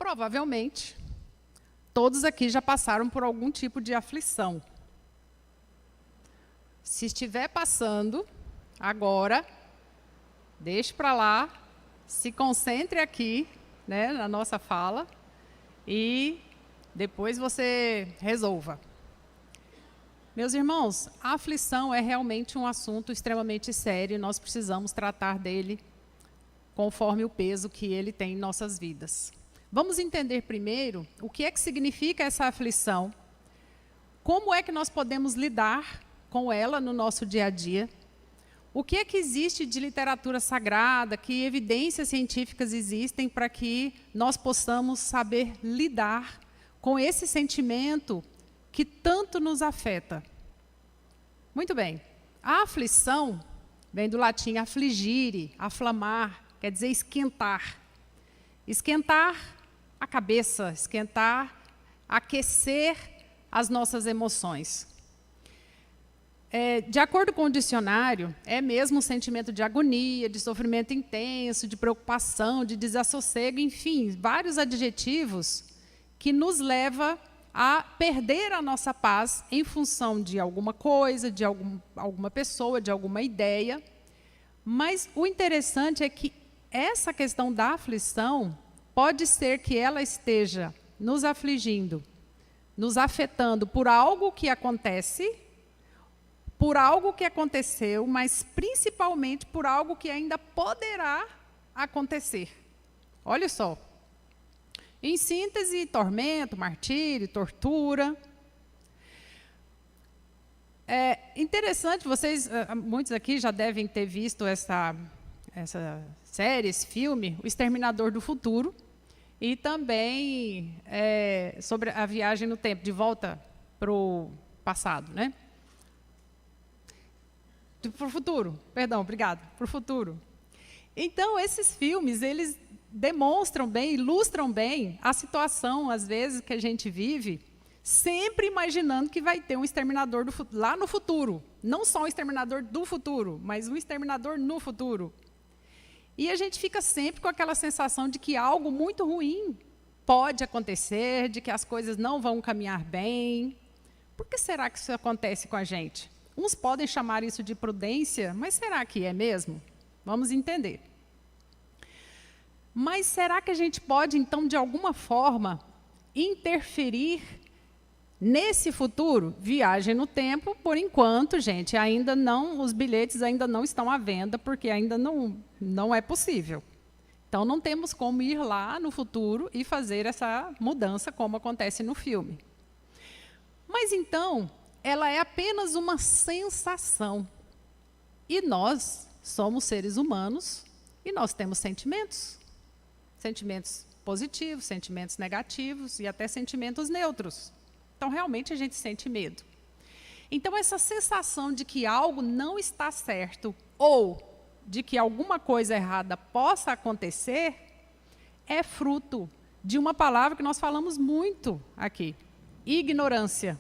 Provavelmente, todos aqui já passaram por algum tipo de aflição. Se estiver passando, agora, deixe para lá, se concentre aqui, né, na nossa fala, e depois você resolva. Meus irmãos, a aflição é realmente um assunto extremamente sério e nós precisamos tratar dele conforme o peso que ele tem em nossas vidas. Vamos entender primeiro o que é que significa essa aflição, como é que nós podemos lidar com ela no nosso dia a dia, o que é que existe de literatura sagrada, que evidências científicas existem para que nós possamos saber lidar com esse sentimento que tanto nos afeta. Muito bem. A aflição vem do latim affligere, aflamar, quer dizer esquentar. Esquentar a cabeça, esquentar, aquecer as nossas emoções. De acordo com o dicionário, é mesmo um sentimento de agonia, de sofrimento intenso, de preocupação, de desassossego, enfim, vários adjetivos que nos leva a perder a nossa paz em função de alguma coisa, de alguma pessoa, de alguma ideia. Mas o interessante é que essa questão da aflição pode ser que ela esteja nos afligindo, nos afetando por algo que acontece, por algo que aconteceu, mas principalmente por algo que ainda poderá acontecer. Olha só. Em síntese, tormento, martírio, tortura. É interessante, muitos aqui já devem ter visto essa série, esse filme, O Exterminador do Futuro, e também sobre a viagem no tempo, de volta para o passado, né? Para o futuro, perdão, obrigado, para o futuro. Então, esses filmes, eles demonstram bem, ilustram bem a situação, às vezes, que a gente vive, sempre imaginando que vai ter um exterminador lá no futuro. Não só um exterminador do futuro, mas um exterminador no futuro. E a gente fica sempre com aquela sensação de que algo muito ruim pode acontecer, de que as coisas não vão caminhar bem. Por que será que isso acontece com a gente? Uns podem chamar isso de prudência, mas será que é mesmo? Vamos entender. Mas será que a gente pode, então, de alguma forma, interferir nesse futuro? Viagem no tempo, por enquanto, gente, ainda não, os bilhetes ainda não estão à venda, porque ainda não é possível. Então, não temos como ir lá no futuro e fazer essa mudança, como acontece no filme. Mas, então, ela é apenas uma sensação. E nós somos seres humanos e nós temos sentimentos. Sentimentos positivos, sentimentos negativos e até sentimentos neutros. Então, realmente, a gente sente medo. Então, essa sensação de que algo não está certo ou de que alguma coisa errada possa acontecer é fruto de uma palavra que nós falamos muito aqui. Ignorância.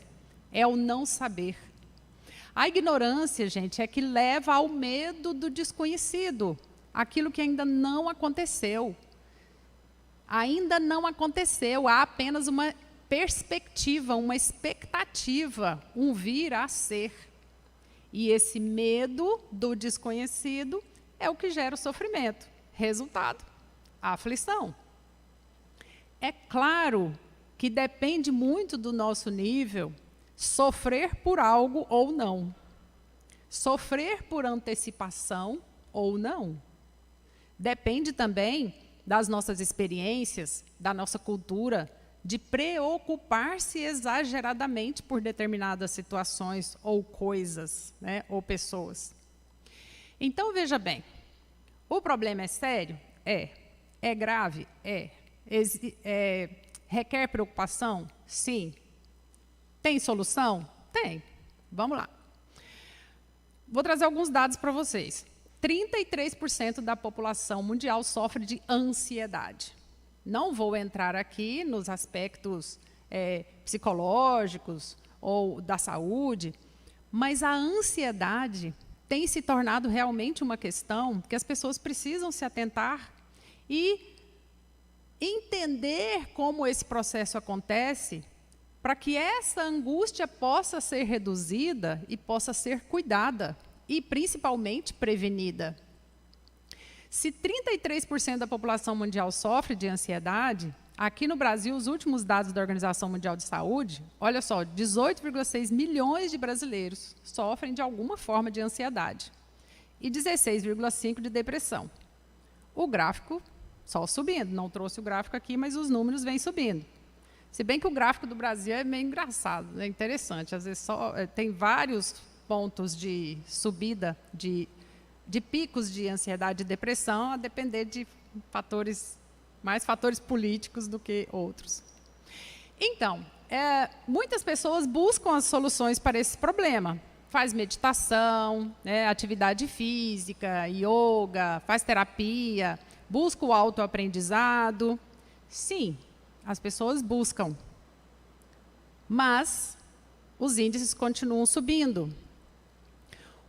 É o não saber. A ignorância, gente, é que leva ao medo do desconhecido. Aquilo que ainda não aconteceu. Ainda não aconteceu, há apenas uma perspectiva, uma expectativa, um vir a ser. E esse medo do desconhecido é o que gera o sofrimento. Resultado, a aflição. É claro que depende muito do nosso nível sofrer por algo ou não. Sofrer por antecipação ou não. Depende também das nossas experiências, da nossa cultura, de preocupar-se exageradamente por determinadas situações ou coisas, né, ou pessoas. Então, veja bem, o problema é sério? É. É grave? É. Requer preocupação? Sim. Tem solução? Tem. Vamos lá. Vou trazer alguns dados para vocês. 33% da população mundial sofre de ansiedade. Não vou entrar aqui nos aspectos psicológicos ou da saúde, mas a ansiedade tem se tornado realmente uma questão que as pessoas precisam se atentar e entender como esse processo acontece, para que essa angústia possa ser reduzida e possa ser cuidada e, principalmente, prevenida. Se 33% da população mundial sofre de ansiedade, aqui no Brasil, os últimos dados da Organização Mundial de Saúde, olha só, 18,6 milhões de brasileiros sofrem de alguma forma de ansiedade e 16,5 de depressão. O gráfico só subindo, não trouxe o gráfico aqui, mas os números vêm subindo. Se bem que o gráfico do Brasil é meio engraçado, é interessante, às vezes tem vários pontos de subida de picos de ansiedade e depressão, a depender de mais fatores políticos do que outros. Então, muitas pessoas buscam as soluções para esse problema. Faz meditação, atividade física, yoga, faz terapia, busca o autoaprendizado. Sim, as pessoas buscam, mas os índices continuam subindo.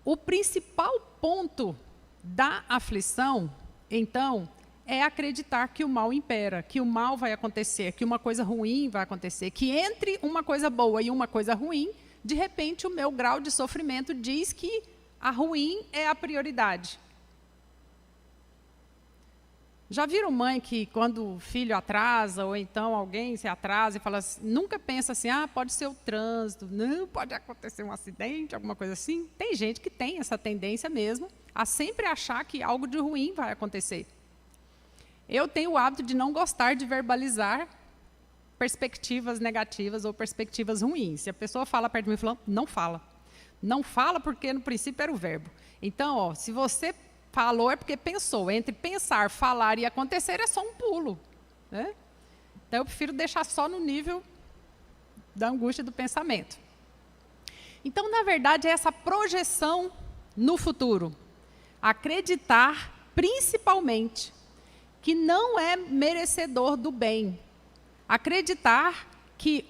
O principal ponto da aflição, então, é acreditar que o mal impera, que o mal vai acontecer, que uma coisa ruim vai acontecer, que entre uma coisa boa e uma coisa ruim, de repente o meu grau de sofrimento diz que a ruim é a prioridade. Já viram mãe que quando o filho atrasa, ou então alguém se atrasa e fala assim, nunca pensa assim, pode ser o trânsito, não, pode acontecer um acidente, alguma coisa assim? Tem gente que tem essa tendência mesmo, a sempre achar que algo de ruim vai acontecer. Eu tenho o hábito de não gostar de verbalizar perspectivas negativas ou perspectivas ruins. Se a pessoa fala perto de mim, falando, não fala. Não fala porque no princípio era o verbo. Então, se você falou é porque pensou. Entre pensar, falar e acontecer é só um pulo. Né? Então, eu prefiro deixar só no nível da angústia do pensamento. Então, na verdade, é essa projeção no futuro. Acreditar, principalmente, que não é merecedor do bem. Acreditar que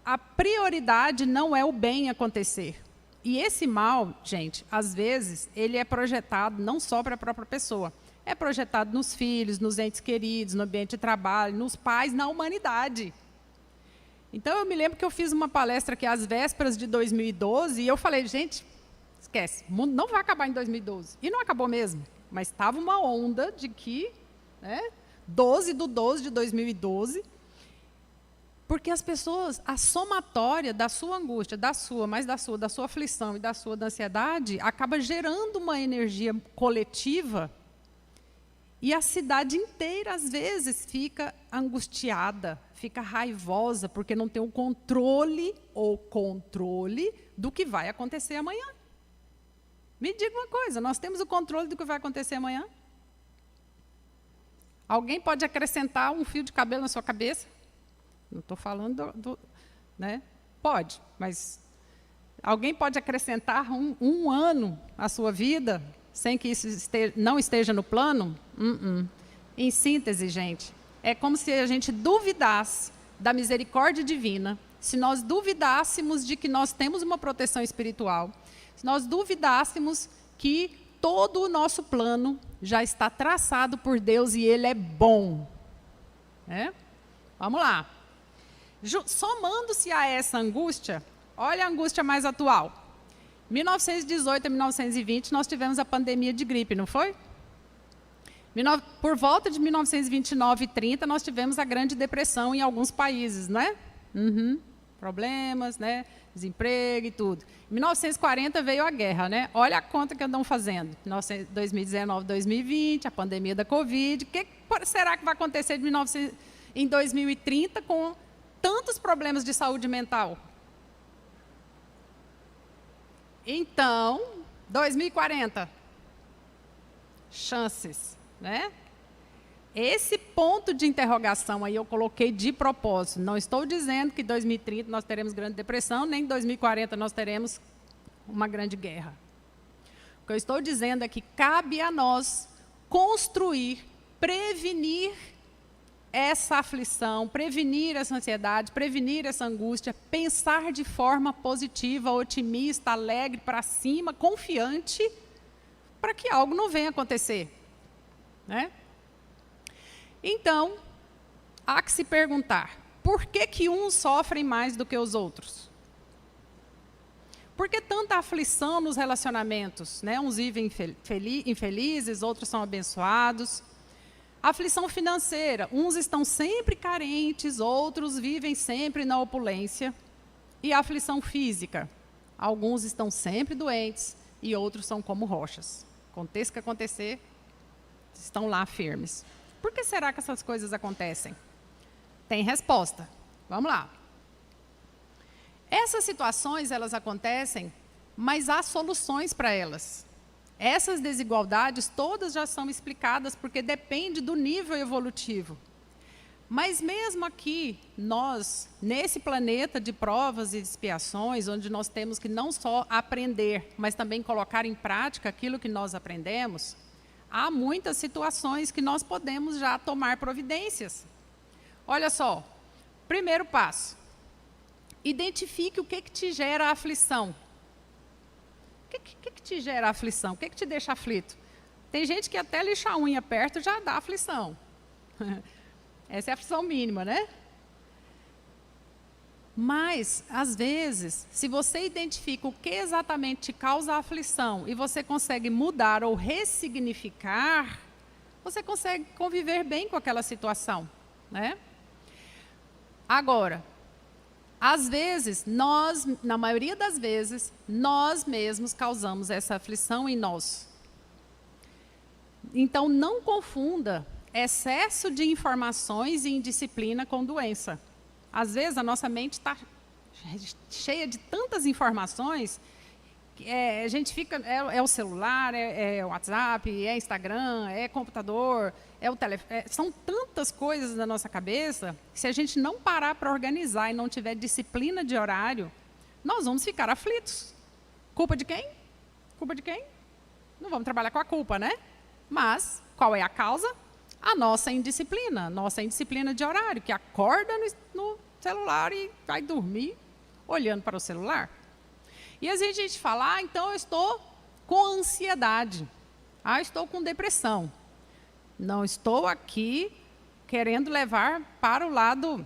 a prioridade não é o bem acontecer. E esse mal, gente, às vezes, ele é projetado não só para a própria pessoa. É projetado nos filhos, nos entes queridos, no ambiente de trabalho, nos pais, na humanidade. Então, eu me lembro que eu fiz uma palestra aqui às vésperas de 2012 e eu falei, gente, esquece, o mundo não vai acabar em 2012. E não acabou mesmo, mas estava uma onda de que, 12/12 de 2012, porque as pessoas, a somatória da sua angústia, da sua aflição e da sua ansiedade, acaba gerando uma energia coletiva e a cidade inteira, às vezes, fica angustiada, fica raivosa, porque não tem o controle do que vai acontecer amanhã. Me diga uma coisa, nós temos o controle do que vai acontecer amanhã? Alguém pode acrescentar um fio de cabelo na sua cabeça? Não estou falando né? Pode, mas alguém pode acrescentar um ano à sua vida sem que isso não esteja no plano? Em síntese, gente, é como se a gente duvidasse da misericórdia divina, se nós duvidássemos de que nós temos uma proteção espiritual, se nós duvidássemos que todo o nosso plano já está traçado por Deus e Ele é bom. Vamos lá. Somando-se a essa angústia, olha a angústia mais atual. 1918 a 1920, nós tivemos a pandemia de gripe, não foi? Por volta de 1929 e 30, nós tivemos a Grande Depressão em alguns países, não é? Problemas, né? Desemprego e tudo. Em 1940 veio a guerra, né? Olha a conta que andam fazendo. 2019, 2020, a pandemia da Covid. O que será que vai acontecer em 2030 com tantos problemas de saúde mental? Então, 2040, chances, né? Esse ponto de interrogação aí eu coloquei de propósito. Não estou dizendo que em 2030 nós teremos grande depressão, nem em 2040 nós teremos uma grande guerra. O que eu estou dizendo é que cabe a nós construir, prevenir essa aflição, prevenir essa ansiedade, prevenir essa angústia, pensar de forma positiva, otimista, alegre, para cima, confiante, para que algo não venha acontecer. Né? Então, há que se perguntar, por que uns sofrem mais do que os outros? Por que tanta aflição nos relacionamentos? Né? Uns vivem infelizes, outros são abençoados. Aflição financeira, uns estão sempre carentes, outros vivem sempre na opulência. E a aflição física, alguns estão sempre doentes e outros são como rochas. Aconteça o que acontecer, estão lá firmes. Por que será que essas coisas acontecem? Tem resposta. Vamos lá. Essas situações, elas acontecem, mas há soluções para elas. Essas desigualdades todas já são explicadas porque depende do nível evolutivo. Mas mesmo aqui, nós, nesse planeta de provas e expiações, onde nós temos que não só aprender, mas também colocar em prática aquilo que nós aprendemos, há muitas situações que nós podemos já tomar providências. Olha só, primeiro passo, identifique o que te gera aflição. O que te gera aflição? O que te deixa aflito? Tem gente que até lixar a unha perto já dá aflição. Essa é a aflição mínima, né? Mas, às vezes, se você identifica o que exatamente te causa aflição e você consegue mudar ou ressignificar, você consegue conviver bem com aquela situação, né? Agora, às vezes, na maioria das vezes, nós mesmos causamos essa aflição em nós. Então, não confunda excesso de informações e indisciplina com doença. Às vezes, a nossa mente está cheia de tantas informações, que a gente fica, é o celular, é o WhatsApp, é Instagram, é computador, é o telefone, são tantas coisas na nossa cabeça, que se a gente não parar para organizar e não tiver disciplina de horário, nós vamos ficar aflitos. Culpa de quem? Culpa de quem? Não vamos trabalhar com a culpa, né? Mas, qual é a causa? A nossa indisciplina de horário, que acorda no celular e vai dormir olhando para o celular. E às vezes a gente fala, então eu estou com ansiedade, estou com depressão. Não estou aqui querendo levar para o lado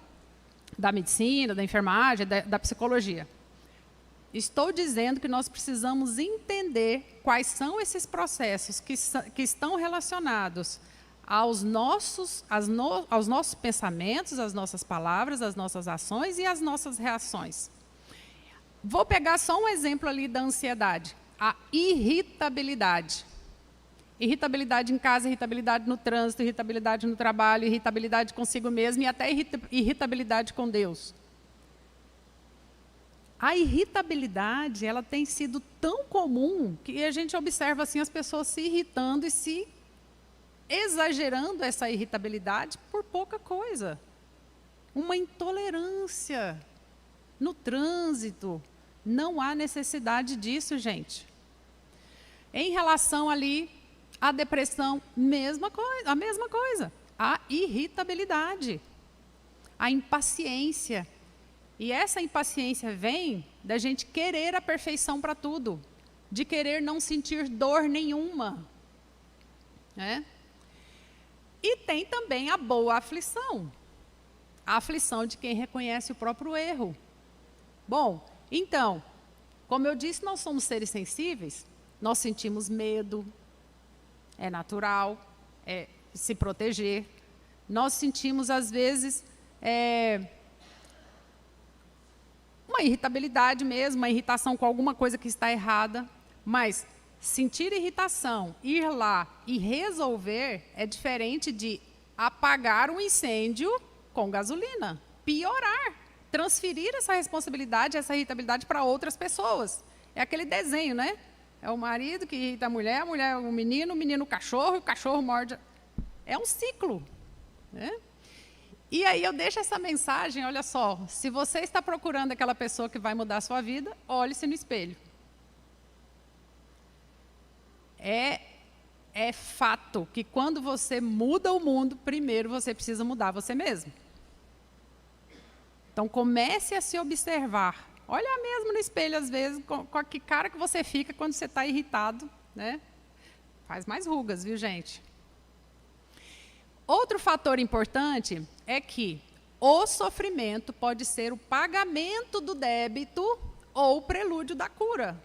da medicina, da enfermagem, da psicologia. Estou dizendo que nós precisamos entender quais são esses processos que estão relacionados aos nossos pensamentos, às nossas palavras, às nossas ações e às nossas reações. Vou pegar só um exemplo ali da ansiedade, a irritabilidade. Irritabilidade em casa, irritabilidade no trânsito, irritabilidade no trabalho, irritabilidade consigo mesmo e até irritabilidade com Deus. A irritabilidade, ela tem sido tão comum que a gente observa assim as pessoas se irritando e se exagerando essa irritabilidade por pouca coisa. Uma intolerância no trânsito. Não há necessidade disso, gente. Em relação ali à depressão, a mesma coisa. A irritabilidade, a impaciência. E essa impaciência vem da gente querer a perfeição para tudo, de querer não sentir dor nenhuma. Né? E tem também a boa aflição. A aflição de quem reconhece o próprio erro. Bom, então, como eu disse, nós somos seres sensíveis, nós sentimos medo, é natural, se proteger. Nós sentimos, às vezes, uma irritabilidade mesmo, uma irritação com alguma coisa que está errada, mas sentir irritação, ir lá e resolver é diferente de apagar um incêndio com gasolina, piorar. Transferir essa responsabilidade, essa irritabilidade para outras pessoas. É aquele desenho, né? É o marido que irrita a mulher o menino o cachorro, e o cachorro morde. É um ciclo. Né? E aí eu deixo essa mensagem, olha só, se você está procurando aquela pessoa que vai mudar a sua vida, olhe-se no espelho. É fato que quando você muda o mundo, primeiro você precisa mudar você mesmo. Então, comece a se observar. Olha mesmo no espelho, às vezes, com que cara que você fica quando você está irritado. Né? Faz mais rugas, viu, gente? Outro fator importante é que o sofrimento pode ser o pagamento do débito ou o prelúdio da cura.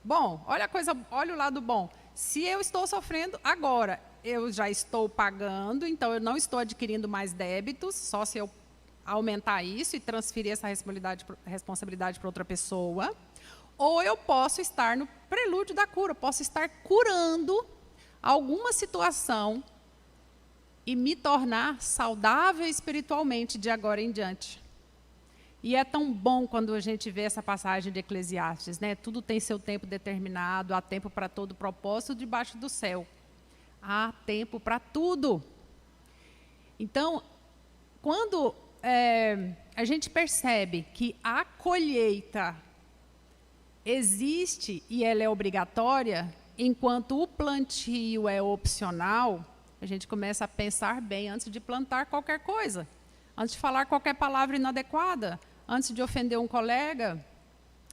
Bom, olha o lado bom. Se eu estou sofrendo agora, eu já estou pagando, então eu não estou adquirindo mais débitos, só se eu aumentar isso e transferir essa responsabilidade para outra pessoa. Ou eu posso estar no prelúdio da cura, posso estar curando alguma situação e me tornar saudável espiritualmente de agora em diante. E é tão bom quando a gente vê essa passagem de Eclesiastes, né? Tudo tem seu tempo determinado, há tempo para todo propósito debaixo do céu. Há tempo para tudo. Então, quando a gente percebe que a colheita existe e ela é obrigatória, enquanto o plantio é opcional, a gente começa a pensar bem antes de plantar qualquer coisa, antes de falar qualquer palavra inadequada, antes de ofender um colega,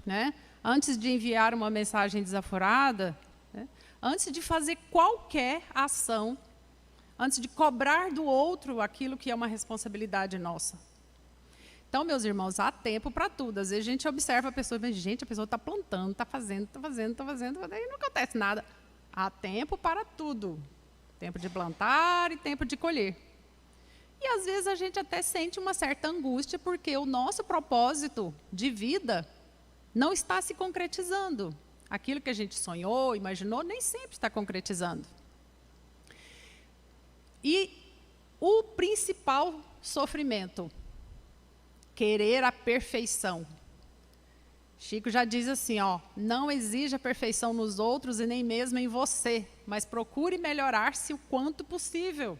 né? Antes de enviar uma mensagem desaforada, né? Antes de fazer qualquer ação, antes de cobrar do outro aquilo que é uma responsabilidade nossa. Então, meus irmãos, há tempo para tudo. Às vezes a gente observa a pessoa, mas, gente, a pessoa está plantando, está fazendo, e não acontece nada. Há tempo para tudo. Tempo de plantar e tempo de colher. E, às vezes, a gente até sente uma certa angústia, porque o nosso propósito de vida não está se concretizando. Aquilo que a gente sonhou, imaginou, nem sempre está concretizando. E o principal sofrimento, querer a perfeição. Chico já diz assim, ó, não exija perfeição nos outros e nem mesmo em você, mas procure melhorar-se o quanto possível.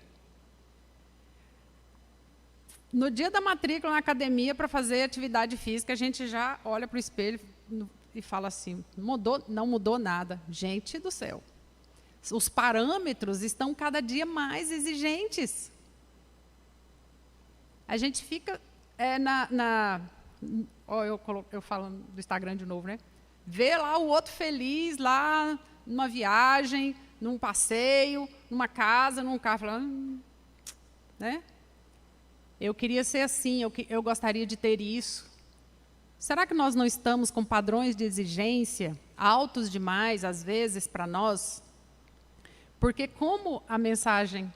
No dia da matrícula na academia para fazer atividade física, a gente já olha para o espelho e fala assim, não mudou nada. Gente do céu. Os parâmetros estão cada dia mais exigentes. A gente fica eu falo do Instagram de novo, né? Vê lá o outro feliz, lá numa viagem, num passeio, numa casa, num carro, falando, né? Eu queria ser assim, eu gostaria de ter isso. Será que nós não estamos com padrões de exigência altos demais, às vezes, para nós? Porque como a mensagem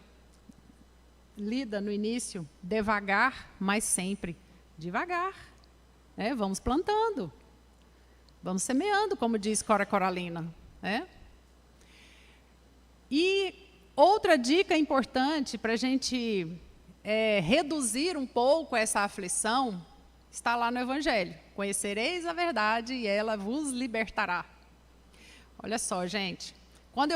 lida no início, devagar, mas sempre devagar. Né? Vamos plantando, vamos semeando, como diz Cora Coralina. Né? E outra dica importante para a gente reduzir um pouco essa aflição, está lá no Evangelho. Conhecereis a verdade e ela vos libertará. Olha só, gente. Quando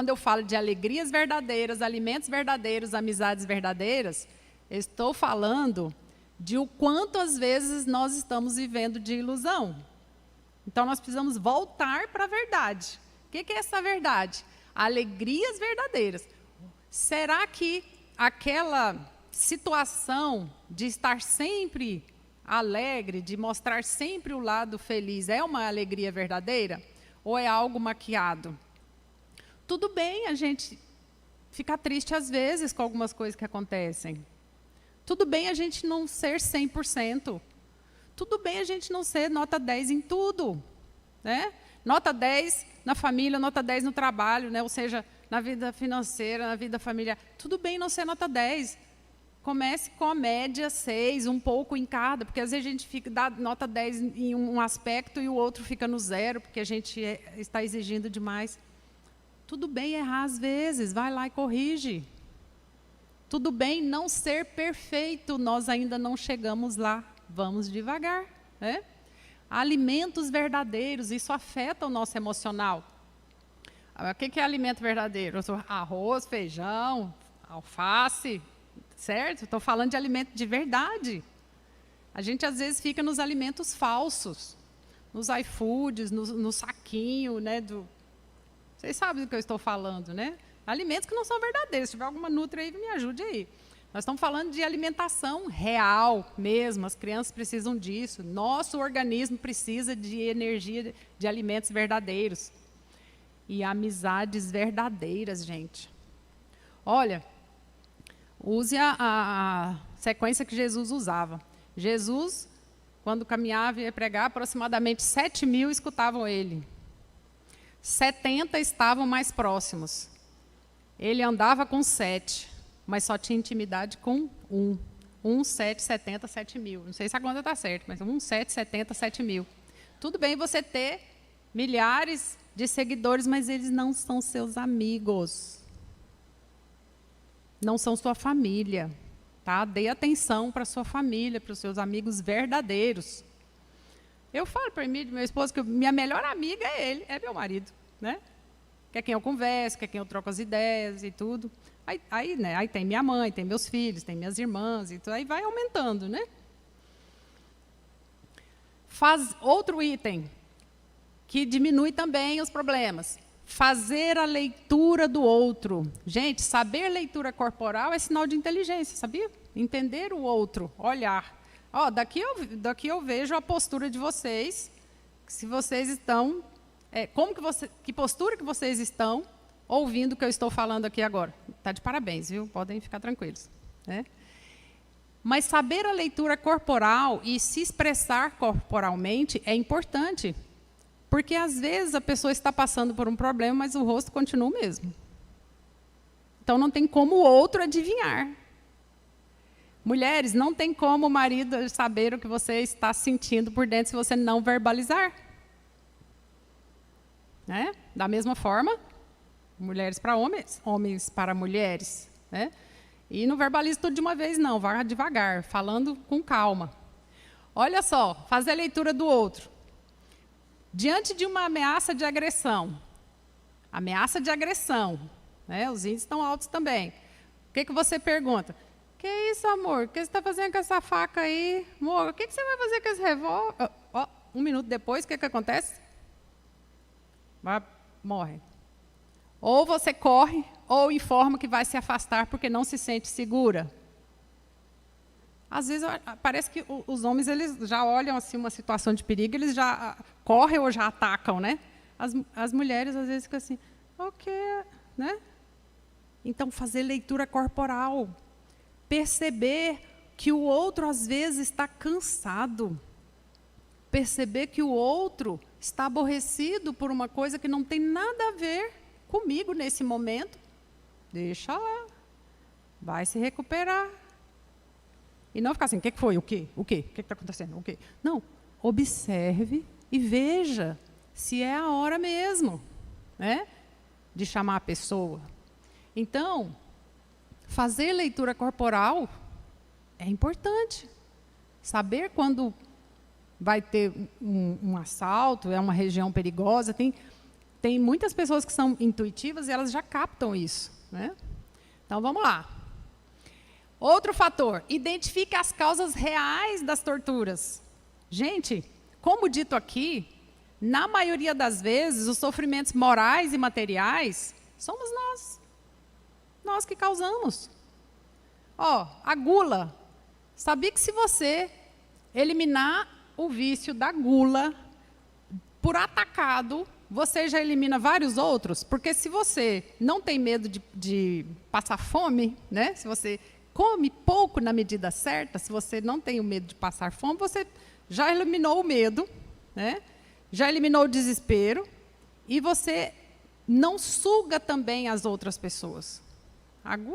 eu falo de alegrias verdadeiras, alimentos verdadeiros, amizades verdadeiras, eu estou falando de o quanto às vezes nós estamos vivendo de ilusão. Então nós precisamos voltar para a verdade. O que é essa verdade? Alegrias verdadeiras. Será que aquela situação de estar sempre alegre, de mostrar sempre o lado feliz, é uma alegria verdadeira? Ou é algo maquiado? Tudo bem a gente ficar triste às vezes com algumas coisas que acontecem. Tudo bem a gente não ser 100%. Tudo bem a gente não ser nota 10 em tudo. Né? Nota 10 na família, nota 10 no trabalho, né? Ou seja, na vida financeira, na vida familiar. Tudo bem não ser nota 10. Comece com a média 6, um pouco em cada, porque às vezes a gente dá nota 10 em um aspecto e o outro fica no 0, porque a gente está exigindo demais. Tudo bem errar às vezes, vai lá e corrige. Tudo bem não ser perfeito, nós ainda não chegamos lá, vamos devagar. Né? Alimentos verdadeiros, isso afeta o nosso emocional. O que é alimento verdadeiro? Arroz, feijão, alface, certo? Estou falando de alimento de verdade. A gente às vezes fica nos alimentos falsos, nos iFoods, no saquinho, né, vocês sabem do que eu estou falando, né? Alimentos que não são verdadeiros. Se tiver alguma nutri aí, me ajude aí. Nós estamos falando de alimentação real mesmo. As crianças precisam disso. Nosso organismo precisa de energia, de alimentos verdadeiros. E amizades verdadeiras, gente. Olha, use sequência que Jesus usava. Jesus, quando caminhava e ia pregar, aproximadamente 7.000 escutavam ele. 70 estavam mais próximos. Ele andava com 7, mas só tinha intimidade com 1. 1, 7, 70, 7.000. Não sei se a conta está certa, mas 1, 7, 70, 7.000. Tudo bem você ter milhares de seguidores, mas eles não são seus amigos. Não são sua família. Tá? Dê atenção para a sua família, para os seus amigos verdadeiros. Eu falo para mim, meu esposo, que minha melhor amiga é ele, é meu marido. Né? Que é quem eu converso, que é quem eu troco as ideias e tudo. Aí tem minha mãe, tem meus filhos, tem minhas irmãs, e tudo, aí vai aumentando, né? Outro item que diminui também os problemas. Fazer a leitura do outro. Gente, saber leitura corporal é sinal de inteligência, sabia? Entender o outro, olhar. Ó, daqui eu vejo a postura de vocês, se vocês estão... que postura que vocês estão ouvindo o que eu estou falando aqui agora. Está de parabéns, viu? Podem ficar tranquilos. Né? Mas saber a leitura corporal e se expressar corporalmente é importante. Porque, às vezes, a pessoa está passando por um problema, mas o rosto continua o mesmo. Então, não tem como o outro adivinhar. Mulheres, não tem como o marido saber o que você está sentindo por dentro se você não verbalizar. Né? Da mesma forma, mulheres para homens, homens para mulheres. Né? E não verbalize tudo de uma vez, não. Vá devagar, falando com calma. Olha só, fazer a leitura do outro. Diante de uma ameaça de agressão, né? Os índices estão altos também. O que você pergunta? Que isso, amor? O que você está fazendo com essa faca aí? Amor, o que você vai fazer com esse revólver? Um minuto depois, o que acontece? Morre. Ou você corre, ou informa que vai se afastar porque não se sente segura. Às vezes, parece que os homens eles já olham assim, uma situação de perigo, eles já correm ou já atacam, né? As mulheres, às vezes, ficam assim, ok, né? Então, fazer leitura corporal. Perceber que o outro, às vezes, está cansado. Perceber que o outro está aborrecido por uma coisa que não tem nada a ver comigo nesse momento. Deixa lá. Vai se recuperar. E não ficar assim, o que foi? O quê? O quê? O que está acontecendo? O quê? Não, observe e veja se é a hora mesmo, né, de chamar a pessoa. Então, fazer leitura corporal é importante. Saber quando vai ter um assalto, é uma região perigosa. Tem muitas pessoas que são intuitivas e elas já captam isso. Né? Então, vamos lá. Outro fator, identifique as causas reais das torturas. Gente, como dito aqui, na maioria das vezes, os sofrimentos morais e materiais somos nós. Nós que causamos. A gula. Sabia que se você eliminar o vício da gula por atacado, você já elimina vários outros? Porque se você não tem medo de passar fome, né? Se você come pouco na medida certa, se você não tem o medo de passar fome, você já eliminou o medo, né? Já eliminou o desespero, e você não suga também as outras pessoas.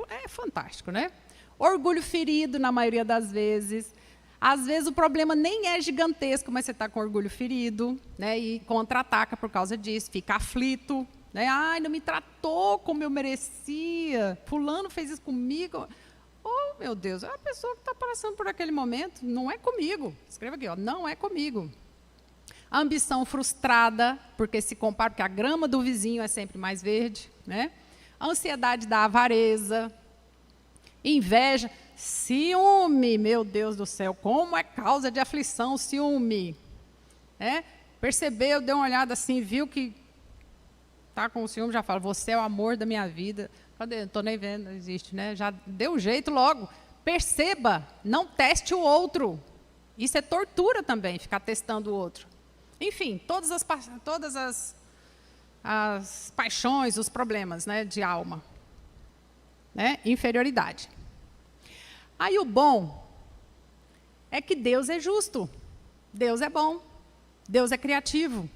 É fantástico, né? Orgulho ferido, na maioria das vezes. Às vezes o problema nem é gigantesco, mas você está com orgulho ferido, né? E contra-ataca por causa disso, fica aflito. Né? Ai, não me tratou como eu merecia, fulano fez isso comigo. Oh, meu Deus, é a pessoa que está passando por aquele momento, não é comigo. Escreva aqui, não é comigo. A ambição frustrada, porque se compara, porque a grama do vizinho é sempre mais verde. Né? A ansiedade da avareza, inveja, ciúme, meu Deus do céu, como é causa de aflição o ciúme. Percebeu, deu uma olhada assim, viu que está com o ciúme, já fala, você é o amor da minha vida. Cadê? Não estou nem vendo, não existe, né? Já deu jeito logo. Perceba, não teste o outro. Isso é tortura também, ficar testando o outro. Enfim, todas as paixões, os problemas, né, de alma. Né? Inferioridade. Aí o bom é que Deus é justo, Deus é bom, Deus é criativo.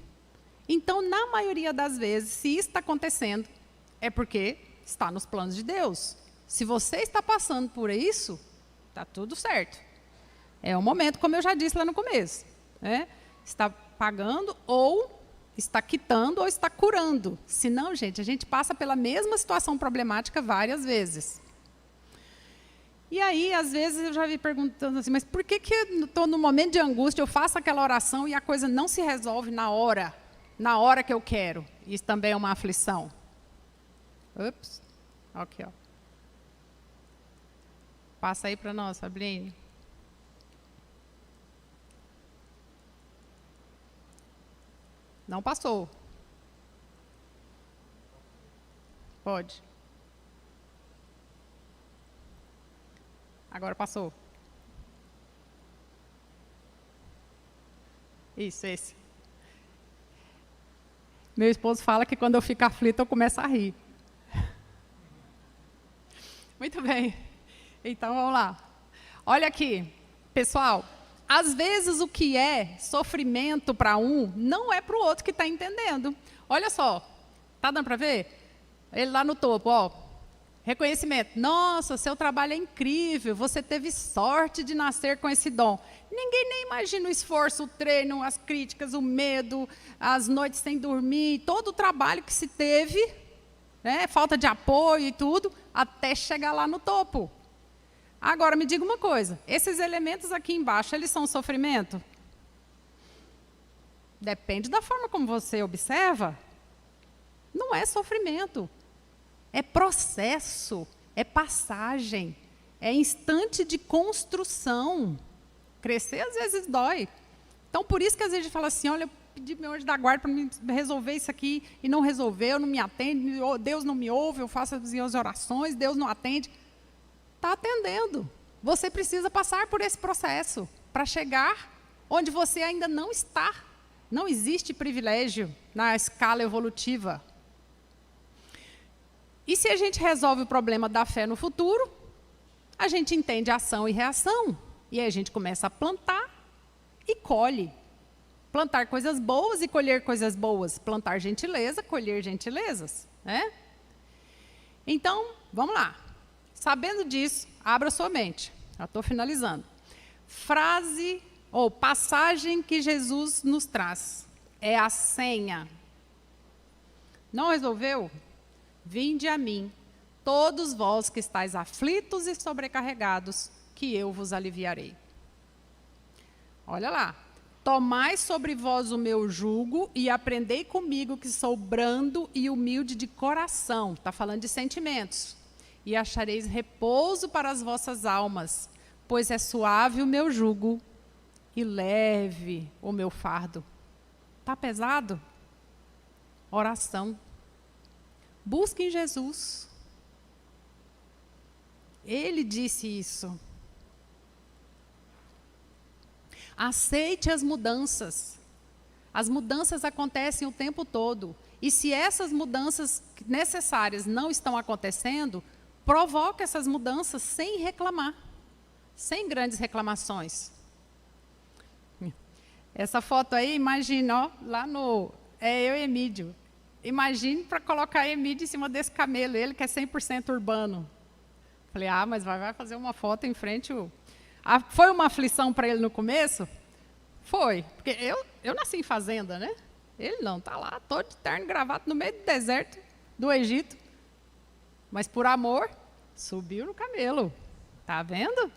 Então, na maioria das vezes, se isso está acontecendo, é porque está nos planos de Deus. Se você está passando por isso, está tudo certo. É o momento, como eu já disse lá no começo, né? Está pagando ou está quitando ou está curando. Senão, gente, a gente passa pela mesma situação problemática várias vezes. E aí, às vezes, eu já vi perguntando assim, mas por que estou no momento de angústia, eu faço aquela oração e a coisa não se resolve na hora que eu quero? Isso também é uma aflição. Ups, aqui, ó. Passa aí para nós, Fabrini. Não passou. Pode. Agora passou. Isso, esse. Meu esposo fala que quando eu fico aflita eu começo a rir. Muito bem. Então, vamos lá. Olha aqui, pessoal. Às vezes o que é sofrimento para um, não é para o outro que está entendendo. Olha só, tá dando para ver? Ele lá no topo, ó. Reconhecimento. Nossa, seu trabalho é incrível, você teve sorte de nascer com esse dom. Ninguém nem imagina o esforço, o treino, as críticas, o medo, as noites sem dormir, todo o trabalho que se teve, né, falta de apoio e tudo, até chegar lá no topo. Agora, me diga uma coisa, esses elementos aqui embaixo, eles são sofrimento? Depende da forma como você observa. Não é sofrimento. É processo, é passagem, é instante de construção. Crescer, às vezes, dói. Então, por isso que às vezes a gente fala assim, olha, eu pedi meu anjo da guarda para me resolver isso aqui, e não resolveu, não me atende, Deus não me ouve, eu faço as orações, Deus não atende. Está atendendo. Você precisa passar por esse processo para chegar onde você ainda não está. Não existe privilégio na escala evolutiva. E se a gente resolve o problema da fé no futuro, a gente entende ação e reação. E aí a gente começa a plantar e colhe. Plantar coisas boas e colher coisas boas. Plantar gentileza, colher gentilezas, né? Então, vamos lá. Sabendo disso, abra sua mente. Já estou finalizando. Frase ou passagem que Jesus nos traz. É a senha. Não resolveu? Vinde a mim, todos vós que estáis aflitos e sobrecarregados, que eu vos aliviarei. Olha lá. Tomai sobre vós o meu jugo e aprendei comigo que sou brando e humilde de coração. Está falando de sentimentos. E achareis repouso para as vossas almas, pois é suave o meu jugo e leve o meu fardo. Está pesado? Oração. Busquem Jesus. Ele disse isso. Aceite as mudanças. As mudanças acontecem o tempo todo. E se essas mudanças necessárias não estão acontecendo, provoque essas mudanças sem reclamar, sem grandes reclamações. Essa foto aí, imagina, ó, lá no... É eu e Emídio. Imagine para colocar Emídio em cima desse camelo, ele que é 100% urbano. Falei, mas vai fazer uma foto em frente... Foi uma aflição para ele no começo? Foi, porque eu nasci em fazenda, né? Ele não, está lá, todo de terno, gravata, no meio do deserto do Egito. Mas por amor, subiu no camelo. Tá vendo?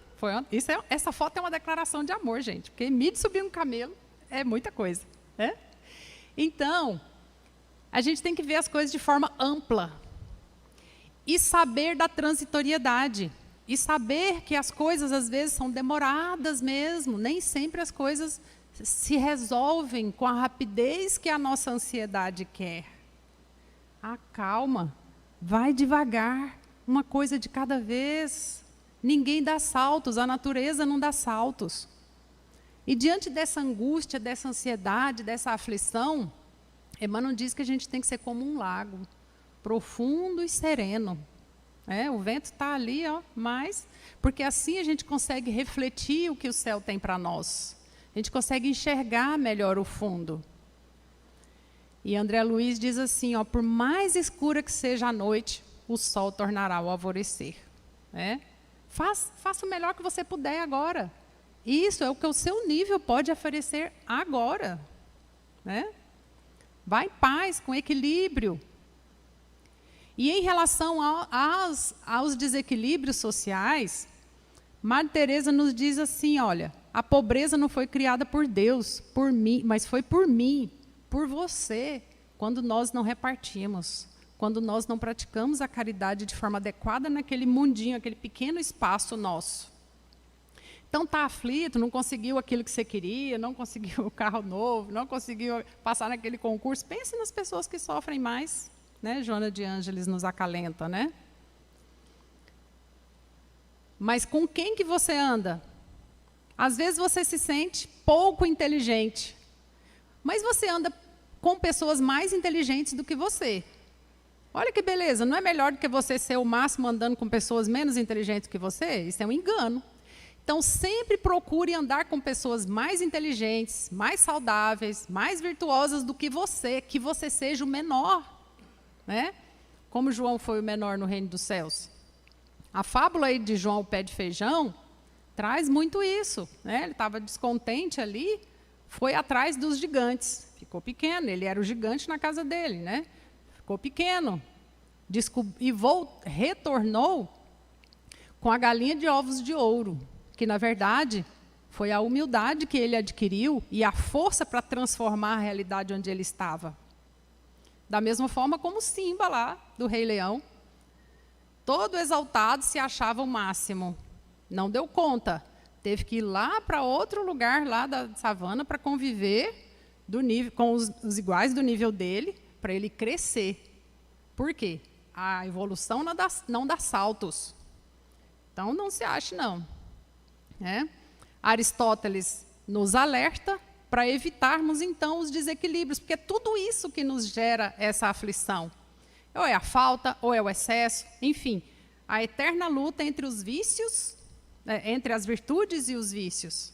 Essa foto é uma declaração de amor, gente. Porque Emídio subir no camelo é muita coisa, né? Então, a gente tem que ver as coisas de forma ampla. E saber da transitoriedade. E saber que as coisas, às vezes, são demoradas mesmo. Nem sempre as coisas se resolvem com a rapidez que a nossa ansiedade quer. Calma. Vai devagar. Uma coisa de cada vez. Ninguém dá saltos. A natureza não dá saltos. E diante dessa angústia, dessa ansiedade, dessa aflição, Emmanuel diz que a gente tem que ser como um lago. Profundo e sereno. O vento está ali, mas porque assim a gente consegue refletir o que o céu tem para nós. A gente consegue enxergar melhor o fundo. E André Luiz diz assim, por mais escura que seja a noite, o sol tornará ao alvorecer. Faça o melhor que você puder agora. Isso é o que o seu nível pode oferecer agora. Vá em paz, com equilíbrio. E em relação aos desequilíbrios sociais, Madre Teresa nos diz assim, olha, a pobreza não foi criada por Deus, por mim, mas foi por mim, por você, quando nós não repartimos, quando nós não praticamos a caridade de forma adequada naquele mundinho, aquele pequeno espaço nosso. Então está aflito, não conseguiu aquilo que você queria, não conseguiu o carro novo, não conseguiu passar naquele concurso. Pense nas pessoas que sofrem mais. Joana de Ângeles nos acalenta, Mas com quem que você anda? Às vezes você se sente pouco inteligente, mas você anda com pessoas mais inteligentes do que você. Olha que beleza, não é melhor do que você ser o máximo andando com pessoas menos inteligentes que você? Isso é um engano. Então, sempre procure andar com pessoas mais inteligentes, mais saudáveis, mais virtuosas do que você seja o menor. Como João foi o menor no reino dos céus. A fábula aí de João o pé de feijão traz muito isso. Ele estava descontente ali, foi atrás dos gigantes. Ficou pequeno, ele era o gigante na casa dele. Ficou pequeno. E retornou com a galinha de ovos de ouro, que, na verdade, foi a humildade que ele adquiriu e a força para transformar a realidade onde ele estava. Da mesma forma como Simba lá, do Rei Leão. Todo exaltado se achava o máximo. Não deu conta. Teve que ir lá para outro lugar lá da savana para conviver com os iguais do nível dele, para ele crescer. Por quê? A evolução não dá saltos. Então, não se ache, não. Aristóteles nos alerta para evitarmos, então, os desequilíbrios, porque é tudo isso que nos gera essa aflição. Ou é a falta, ou é o excesso, enfim, a eterna luta entre os vícios, entre as virtudes e os vícios.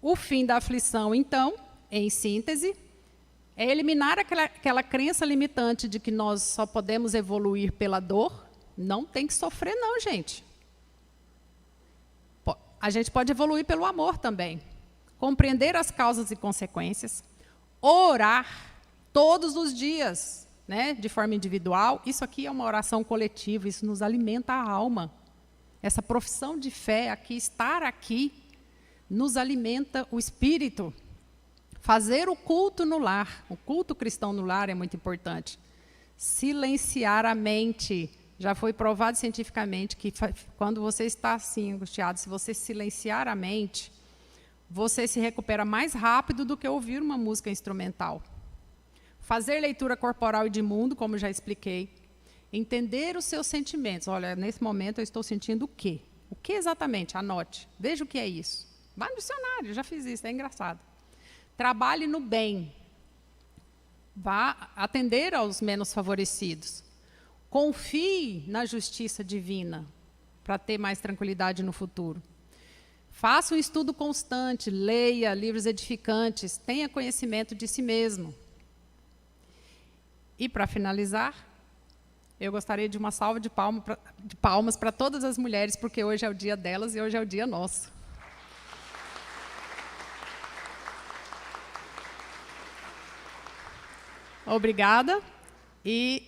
O fim da aflição, então, em síntese, é eliminar aquela crença limitante de que nós só podemos evoluir pela dor. Não tem que sofrer, não, gente. A gente pode evoluir pelo amor também. Compreender as causas e consequências. Orar todos os dias, de forma individual. Isso aqui é uma oração coletiva, isso nos alimenta a alma. Essa profissão de fé aqui, estar aqui, nos alimenta o espírito. Fazer o culto no lar, o culto cristão no lar é muito importante. Silenciar a mente. Já foi provado cientificamente que quando você está assim, angustiado, se você silenciar a mente, você se recupera mais rápido do que ouvir uma música instrumental. Fazer leitura corporal e de mundo, como já expliquei. Entender os seus sentimentos. Olha, nesse momento eu estou sentindo o quê? O que exatamente? Anote. Veja o que é isso. Vá no dicionário, já fiz isso, é engraçado. Trabalhe no bem. Vá atender aos menos favorecidos. Confie na justiça divina, para ter mais tranquilidade no futuro. Faça um estudo constante, leia livros edificantes, tenha conhecimento de si mesmo. E, para finalizar, eu gostaria de uma salva de palmas para todas as mulheres, porque hoje é o dia delas e hoje é o dia nosso. Obrigada. E